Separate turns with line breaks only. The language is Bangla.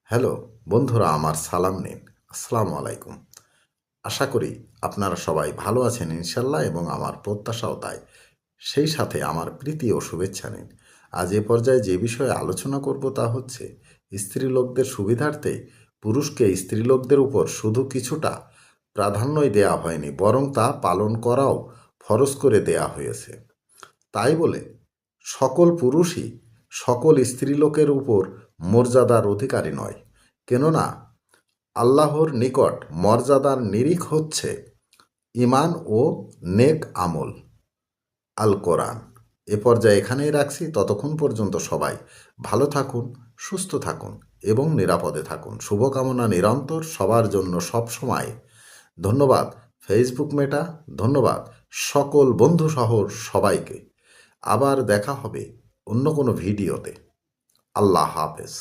হ্যালো বন্ধুরা, আমার সালাম নিন। আসসালামু আলাইকুম। আশা করি আপনারা সবাই ভালো আছেন ইনশাল্লাহ, এবং আমার প্রত্যাশাও তাই। সেই সাথে আমার প্রীতি ও শুভেচ্ছা নিন। আজ এ পর্যায়ে যে বিষয়ে আলোচনা করব তা হচ্ছে, স্ত্রীলোকদের সুবিধার্থে পুরুষকে স্ত্রীলোকদের উপর শুধু কিছুটা প্রাধান্যই দেয়া হয়নি, বরং তা পালন করাও ফরজ করে দেয়া হয়েছে। তাই বলে সকল পুরুষই সকল স্ত্রীলোকের উপর মর্যাদার অধিকারী নয়। কেননা আল্লাহর নিকট মর্যাদার নিরিখ হচ্ছে ঈমান ও নেক আমল, আল কোরআন। এ পর্যায়ে এখানেই রাখছি। ততক্ষণ পর্যন্ত সবাই ভালো থাকুন, সুস্থ থাকুন এবং নিরাপদে থাকুন। শুভকামনা নিরন্তর সবার জন্য সবসময়। ধন্যবাদ ফেসবুক মেটা, ধন্যবাদ সকল বন্ধুসহ সবাইকে। আবার দেখা হবে অন্য কোনো ভিডিওতে। আল্লাহ হাফেজ।